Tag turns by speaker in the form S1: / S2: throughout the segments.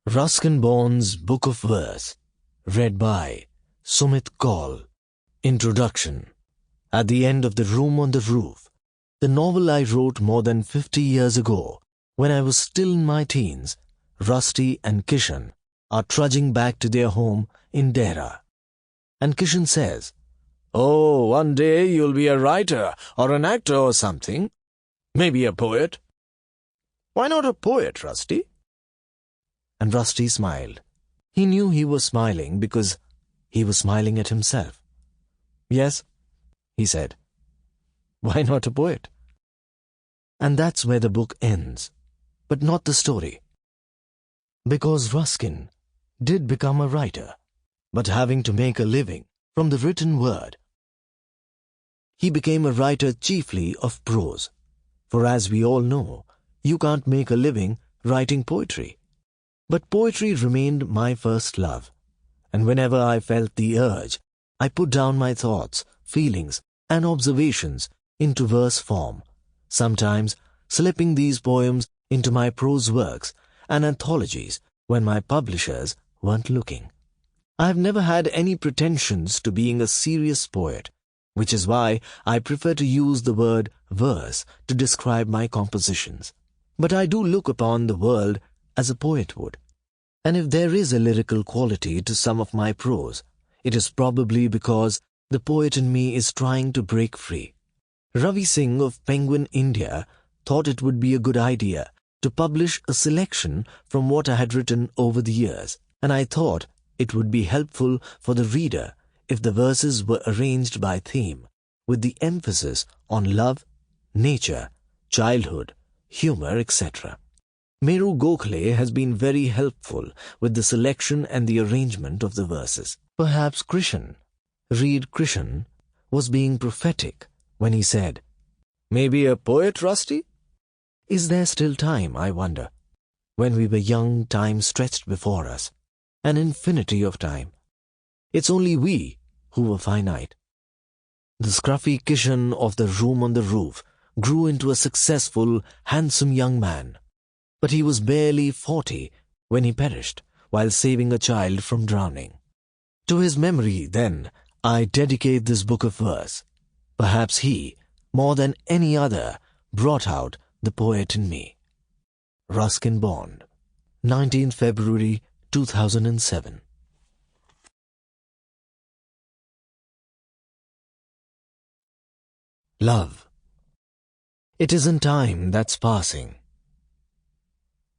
S1: Ruskin Bond's Book of Verse, read by Sumit Kaul. Introduction. At the end of The Room on the Roof, the novel I wrote more than 50 years ago, when I was still in my teens, Rusty and Kishan are trudging back to their home in Dehra. And Kishan says, "Oh, one day you'll be a writer or an actor or something. Maybe a poet." "Why not a poet, Rusty?" And Rusty smiled. He knew he was smiling because he was smiling at himself. "Yes," he said. "Why not a poet?" And that's where the book ends, but not the story. Because Ruskin did become a writer, but having to make a living from the written word. He became a writer chiefly of prose, for as we all know, you can't make a living writing poetry. But poetry remained my first love, and whenever I felt the urge, I put down my thoughts, feelings, and observations into verse form, sometimes slipping these poems into my prose works and anthologies when my publishers weren't looking. I have never had any pretensions to being a serious poet, which is why I prefer to use the word verse to describe my compositions. But I do look upon the world as a poet would. And if there is a lyrical quality to some of my prose, it is probably because the poet in me is trying to break free. Ravi Singh of Penguin India thought it would be a good idea to publish a selection from what I had written over the years, and I thought it would be helpful for the reader if the verses were arranged by theme, with the emphasis on love, nature, childhood, humour, etc. Meru Gokhale has been very helpful with the selection and the arrangement of the verses. Perhaps Krishan, Reed Krishan, was being prophetic when he said, "Maybe a poet, Rusty?" Is there still time, I wonder? When we were young, time stretched before us, an infinity of time. It's only we who were finite. The scruffy Kishan of The Room on the Roof grew into a successful, handsome young man. But he was barely 40 when he perished while saving a child from drowning. To his memory, then, I dedicate this book of verse. Perhaps he, more than any other, brought out the poet in me. Ruskin Bond, 19th February 2007. Love. It isn't time that's passing.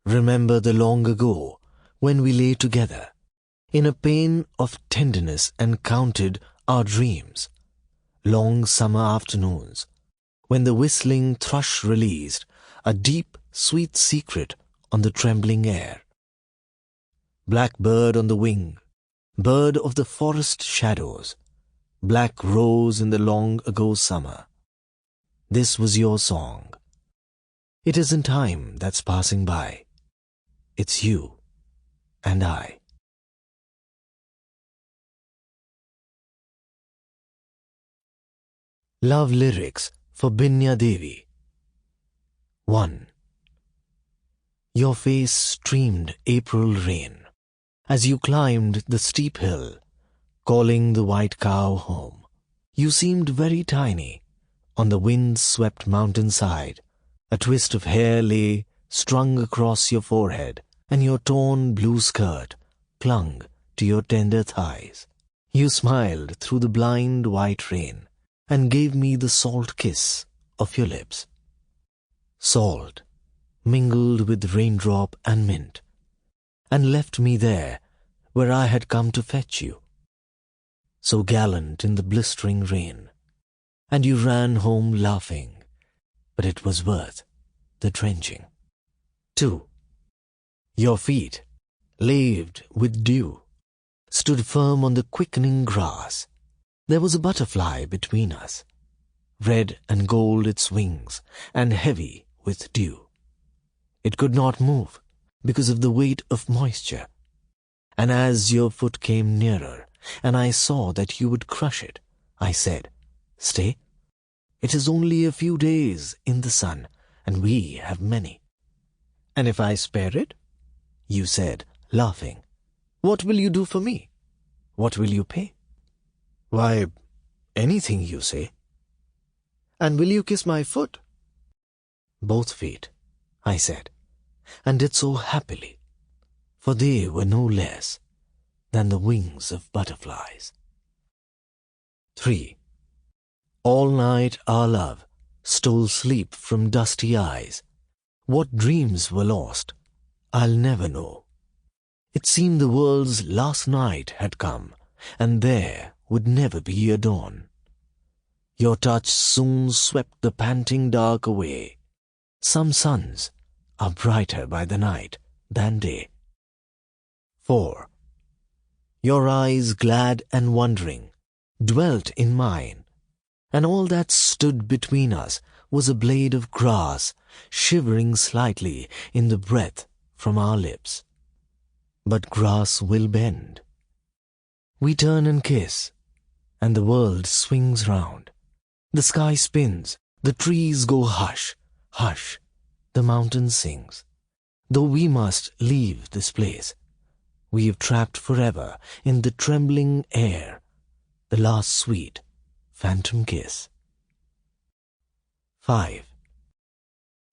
S1: Remember the long ago when we lay together in a pain of tenderness and counted our dreams, long summer afternoons when the whistling thrush released a deep, sweet secret on the trembling air. Blackbird on the wing, bird of the forest shadows, black rose in the long ago summer. This was your song. It isn't time that's passing by. It's you and I. Love lyrics for Binya Devi. 1. Your face streamed April rain as you climbed the steep hill, calling the white cow home. You seemed very tiny on the wind-swept mountainside. A twist of hair lay strung across your forehead, and your torn blue skirt clung to your tender thighs. You smiled through the blind white rain and gave me the salt kiss of your lips. Salt mingled with raindrop and mint, and left me there where I had come to fetch you. So gallant in the blistering rain, and you ran home laughing, but it was worth the drenching. 2. Your feet, laved with dew, stood firm on the quickening grass. There was a butterfly between us, red and gold its wings, and heavy with dew. It could not move because of the weight of moisture. And as your foot came nearer, and I saw that you would crush it, I said, "Stay. It is only a few days in the sun, and we have many." "And if I spare it?" You said, laughing. "What will you do for me? What will you pay?" "Why, anything you say." "And will you kiss my foot?" "Both feet," I said, and did so happily, for they were no less than the wings of butterflies. 3. All night our love stole sleep from dusty eyes. What dreams were lost, I'll never know. It seemed the world's last night had come, and there would never be a dawn. Your touch soon swept the panting dark away. Some suns are brighter by the night than day. 4. Your eyes, glad and wondering, dwelt in mine, and all that stood between us was a blade of grass shivering slightly in the breath from our lips. But grass will bend. We turn and kiss, and the world swings round. The sky spins, the trees go hush, hush, the mountain sings. Though we must leave this place, we have trapped forever in the trembling air the last sweet phantom kiss. 5.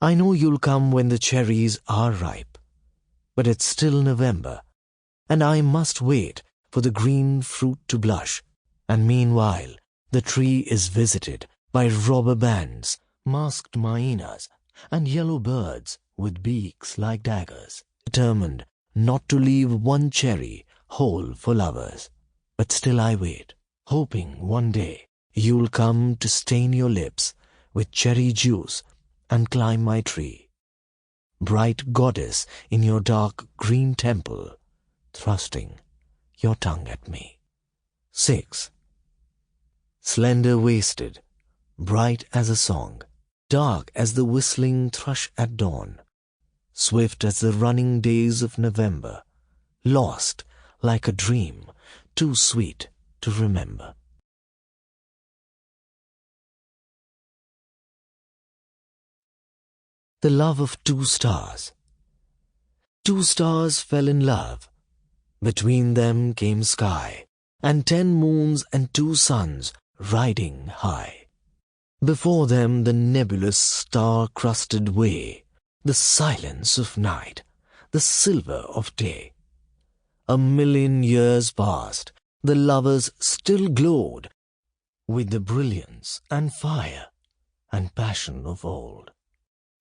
S1: I know you'll come when the cherries are ripe, but it's still November, and I must wait for the green fruit to blush, and meanwhile the tree is visited by robber bands, masked hyenas, and yellow birds with beaks like daggers, determined not to leave one cherry whole for lovers. But still I wait, hoping one day you'll come to stain your lips with cherry juice and climb my tree. Bright goddess in your dark green temple, thrusting your tongue at me. 6. Slender-waisted, bright as a song, dark as the whistling thrush at dawn, swift as the running days of November, lost like a dream too sweet to remember. The love of two stars. Two stars fell in love. Between them came sky, and 10 moons and 2 suns riding high. Before them the nebulous star-crusted way, the silence of night, the silver of day. A million years passed, the lovers still glowed with the brilliance and fire and passion of old.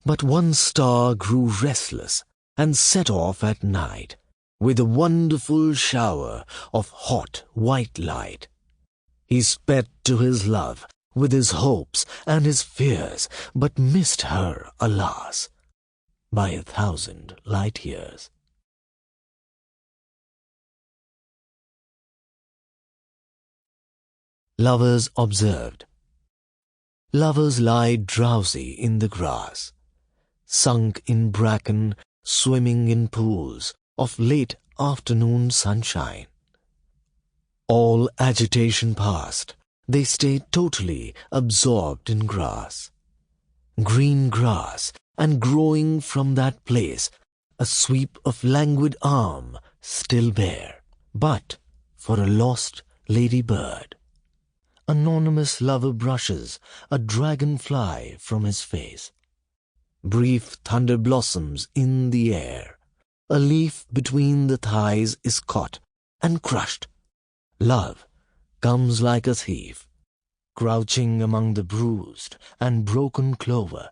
S1: But one star grew restless and set off at night with a wonderful shower of hot white light. He sped to his love with his hopes and his fears, but missed her, alas, by 1,000 light years. Lovers observed. Lovers lie drowsy in the grass, sunk in bracken, swimming in pools of late afternoon sunshine. All agitation past, they stay totally absorbed in grass. Green grass, and growing from that place, a sweep of languid arm still bare, but for a lost ladybird. Anonymous lover brushes a dragonfly from his face. Brief thunder blossoms in the air. A leaf between the thighs is caught and crushed. Love comes like a thief, crouching among the bruised and broken clover,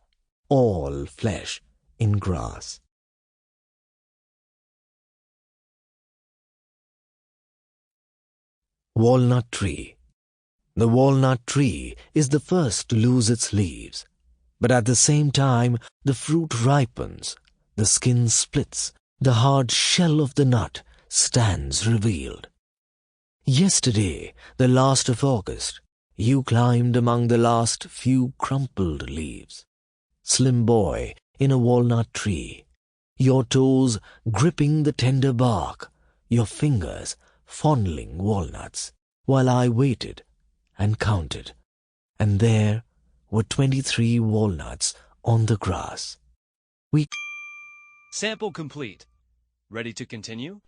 S1: all flesh in grass. Walnut tree. The walnut tree is the first to lose its leaves, but at the same time the fruit ripens, the skin splits, the hard shell of the nut stands revealed. Yesterday, the last of August, you climbed among the last few crumpled leaves. Slim boy in a walnut tree, your toes gripping the tender bark, your fingers fondling walnuts, while I waited and counted, and there were 23 walnuts on the grass.
S2: Sample complete. Ready to continue?